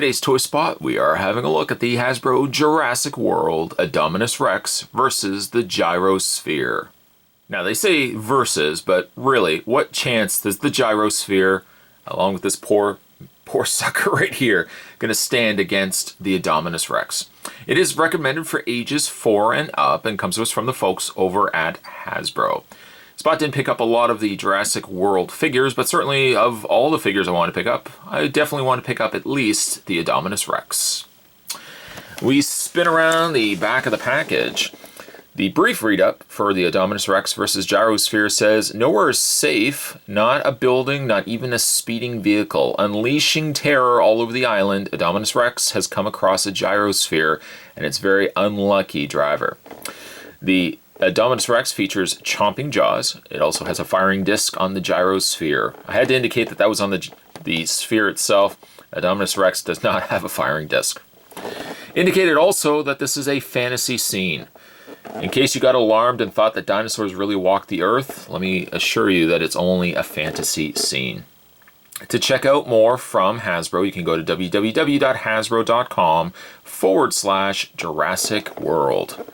Today's Toy Spot, we are having a look at the Hasbro Jurassic World Idominus Rex versus the Gyrosphere. Now they say versus, but really, what chance does the Gyrosphere, along with this poor sucker right here, gonna stand against the Idominus Rex? It is recommended for ages 4 and up and comes to us from the folks over at Hasbro. Spot didn't pick up a lot of the Jurassic World figures, but certainly of all the figures I want to pick up, I definitely want to pick up at least the Idominus Rex. We spin around the back of the package. The brief read-up for the Idominus Rex versus Gyrosphere says, "Nowhere is safe, not a building, not even a speeding vehicle. Unleashing terror all over the island, Idominus Rex has come across a Gyrosphere and its very unlucky driver." The Idominus Rex features chomping jaws. It also has a firing disc on the Gyrosphere. I had to indicate that was on the sphere itself. Idominus Rex does not have a firing disc. Indicated also that this is a fantasy scene. In case you got alarmed and thought that dinosaurs really walked the earth, let me assure you that it's only a fantasy scene. To check out more from Hasbro, you can go to www.hasbro.com/Jurassic World.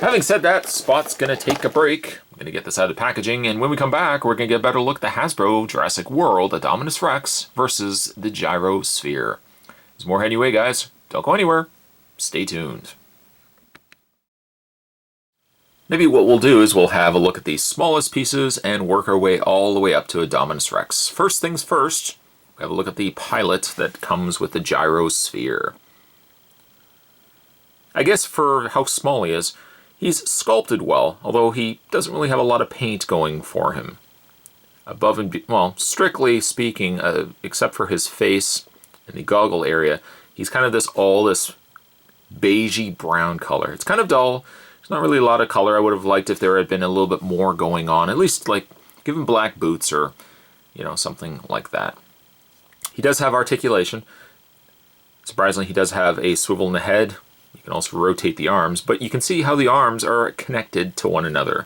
Having said that, Spot's going to take a break. I'm going to get this out of the packaging, and when we come back, we're going to get a better look at the Hasbro Jurassic World Idominus Rex versus the Gyrosphere. There's more heading your way, guys. Don't go anywhere. Stay tuned. Maybe what we'll do is we'll have a look at the smallest pieces and work our way all the way up to Idominus Rex. First things first, we have a look at the pilot that comes with the Gyrosphere. I guess for how small he is, he's sculpted well, although he doesn't really have a lot of paint going for him. Above and well, strictly speaking, except for his face and the goggle area, he's kind of this beigey brown color. It's kind of dull. There's not really a lot of color. I would have liked if there had been a little bit more going on. At least like give him black boots or something like that. He does have articulation. Surprisingly, he does have a swivel in the head. You can also rotate the arms, but you can see how the arms are connected to one another.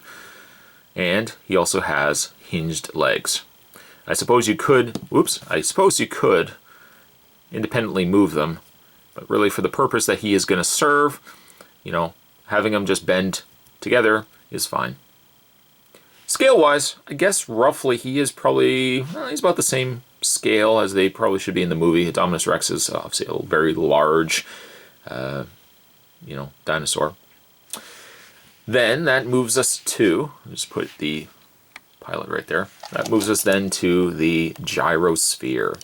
And he also has hinged legs. I suppose you could independently move them, but really for the purpose that he is going to serve, having them just bend together is fine. Scale-wise, I guess roughly he is probably, he's about the same scale as they probably should be in the movie. Idominus Rex is obviously a very large dinosaur. Then that moves us to, just put the pilot right there. That moves us then to the Gyrosphere.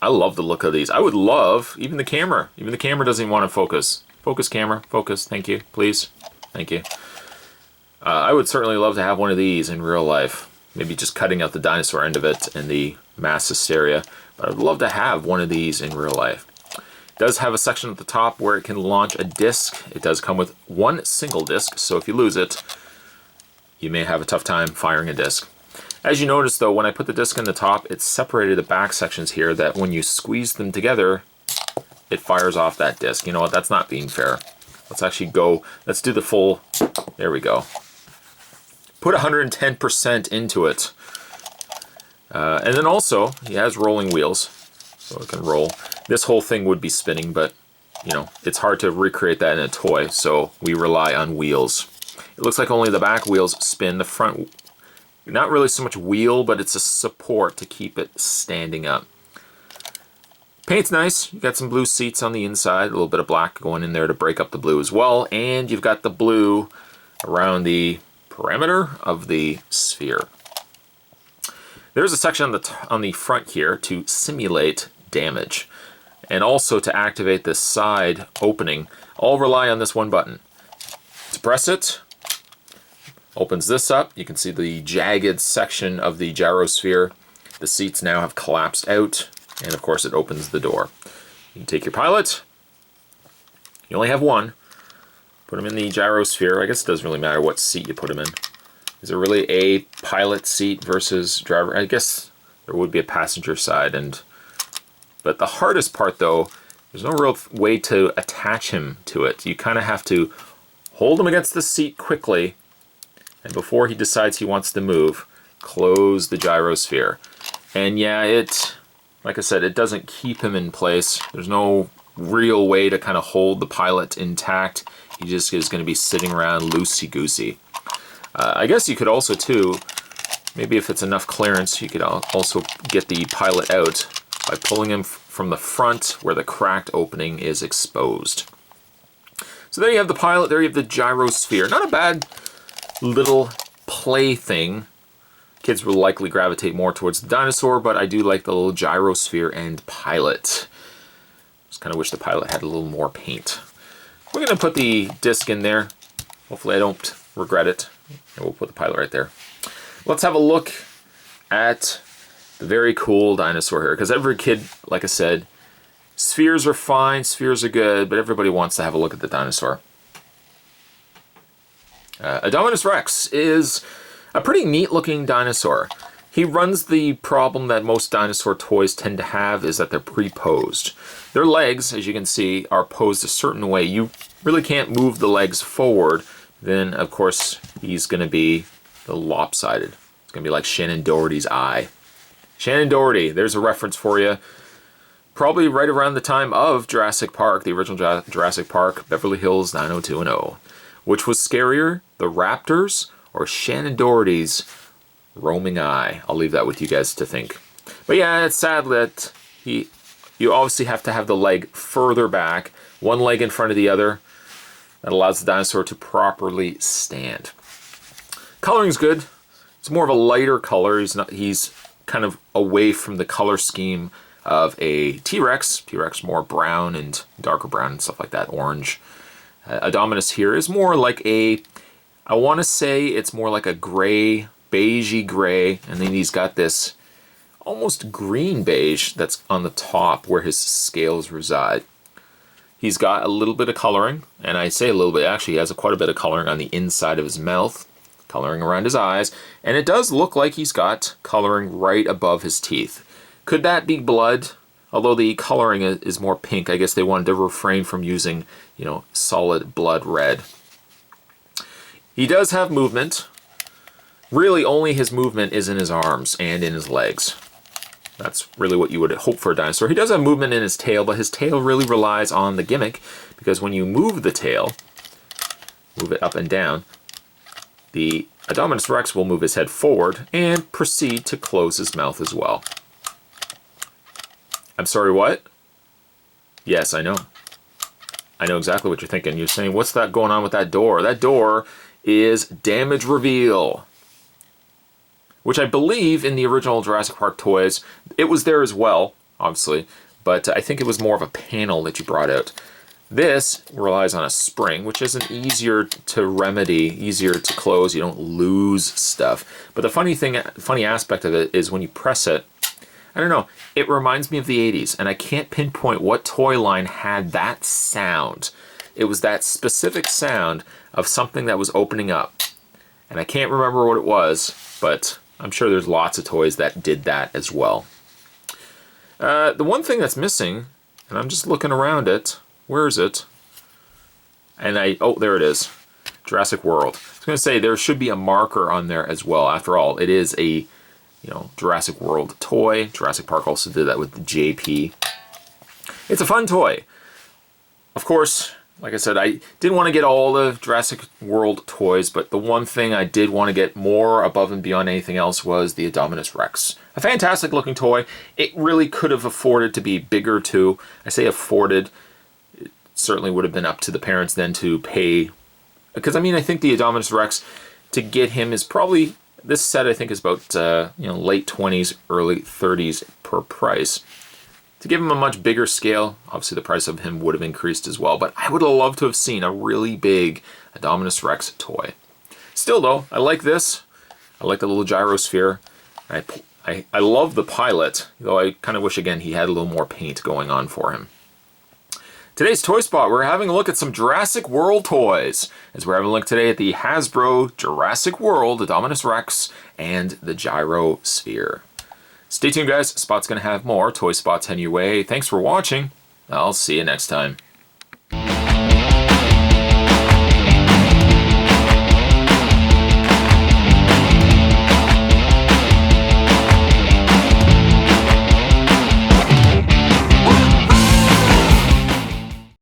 I love the look of these. I would love, even the camera doesn't even want to focus. Focus camera, focus, thank you, please. Thank you. I would certainly love to have one of these in real life. Maybe just cutting out the dinosaur end of it and the mass hysteria. But I'd love to have one of these in real life. It does have a section at the top where it can launch a disc. It does come with one single disc, so if you lose it, you may have a tough time firing a disc. As you notice though, when I put the disc in the top, it separated the back sections here that when you squeeze them together, it fires off that disc. You know what, that's not being fair. Let's actually go, let's do the full, there we go. Put 110% into it. And then also, he has rolling wheels, so it can roll. This whole thing would be spinning, but it's hard to recreate that in a toy, so we rely on wheels. It looks like only the back wheels spin. The front, not really so much wheel, but it's a support to keep it standing up. Paint's nice. You got some blue seats on the inside, a little bit of black going in there to break up the blue as well, and you've got the blue around the perimeter of the sphere. There's a section on the front here to simulate damage, and also to activate this side opening. All rely on this one button. To press it, opens this up. You can see the jagged section of the Gyrosphere. The seats now have collapsed out, and of course it opens the door. You can take your pilot. You only have one. Put him in the Gyrosphere. I guess it doesn't really matter what seat you put him in. Is there really a pilot seat versus driver? I guess there would be a passenger side, but the hardest part though, there's no real way to attach him to it. You kind of have to hold him against the seat quickly, and before he decides he wants to move, close the Gyrosphere. And yeah, it like I said, it doesn't keep him in place. There's no real way to kind of hold the pilot intact. He just is going to be sitting around loosey-goosey. I guess you could also, too, maybe if it's enough clearance, you could also get the pilot out by pulling him from the front where the cracked opening is exposed. So there you have the pilot, there you have the Gyrosphere. Not a bad little play thing. Kids will likely gravitate more towards the dinosaur, but I do like the little Gyrosphere and pilot. Just kind of wish the pilot had a little more paint. We're going to put the disc in there. Hopefully I don't regret it. And we'll put the pilot right there. Let's have a look at the very cool dinosaur here. Because every kid, like I said, spheres are fine, spheres are good, but everybody wants to have a look at the dinosaur. Idominus Rex is a pretty neat looking dinosaur. He runs the problem that most dinosaur toys tend to have, is that they're pre-posed. Their legs, as you can see, are posed a certain way. You really can't move the legs forward. Then, of course, he's going to be the lopsided. It's going to be like Shannon Doherty's eye. Shannon Doherty, there's a reference for you. Probably right around the time of Jurassic Park, the original Jurassic Park, Beverly Hills 90210. Which was scarier, the raptors or Shannon Doherty's roaming eye? I'll leave that with you guys to think. But yeah, it's sad that you obviously have to have the leg further back, one leg in front of the other. That allows the dinosaur to properly stand. Coloring's good. It's more of a lighter color. He's kind of away from the color scheme of a T-Rex. T-Rex more brown and darker brown and stuff like that, orange. Idominus here is more like I want to say it's more like a gray, beigey gray, and then he's got this almost green beige that's on the top where his scales reside. He's got a little bit of coloring, and I say a little bit, actually he has quite a bit of coloring on the inside of his mouth, coloring around his eyes, and it does look like he's got coloring right above his teeth. Could that be blood? Although the coloring is more pink, I guess they wanted to refrain from using, you know, solid blood red. He does have movement. Really, only his movement is in his arms and in his legs. That's really what you would hope for a dinosaur. He does have movement in his tail, but his tail really relies on the gimmick, because when you move the tail, move it up and down, the Idominus Rex will move his head forward and proceed to close his mouth as well. I'm sorry, what? Yes, I know. I know exactly what you're thinking. You're saying, what's that going on with that door? That door is damage reveal, which I believe in the original Jurassic Park toys, it was there as well, obviously, but I think it was more of a panel that you brought out. This relies on a spring, which isn't easier to remedy, easier to close. You don't lose stuff. But the funny aspect of it is when you press it, I don't know, it reminds me of the 80s, and I can't pinpoint what toy line had that sound. It was that specific sound of something that was opening up. And I can't remember what it was, but I'm sure there's lots of toys that did that as well. The one thing that's missing, and I'm just looking around it, where is it? And oh, there it is, Jurassic World. I was going to say, there should be a marker on there as well. After all, it is a, Jurassic World toy. Jurassic Park also did that with the JP. It's a fun toy. Of course, like I said, I didn't want to get all the Jurassic World toys, but the one thing I did want to get more above and beyond anything else was the Idominus Rex. A fantastic looking toy. It really could have afforded to be bigger too. I say afforded. It certainly would have been up to the parents then to pay. Because, I think the Idominus Rex, to get him is probably, this set I think is about late 20s, early 30s per price. To give him a much bigger scale, obviously the price of him would have increased as well, but I would have loved to have seen a really big Idominus Rex toy. Still though, I like this. I like the little Gyrosphere. I love the pilot, though I kind of wish again he had a little more paint going on for him. Today's Toy Spot, we're having a look at some Jurassic World toys, as we're having a look today at the Hasbro Jurassic World Idominus Rex and the Gyrosphere. Stay tuned, guys. Spot's going to have more Toy Spots heading your way. Thanks for watching. I'll see you next time.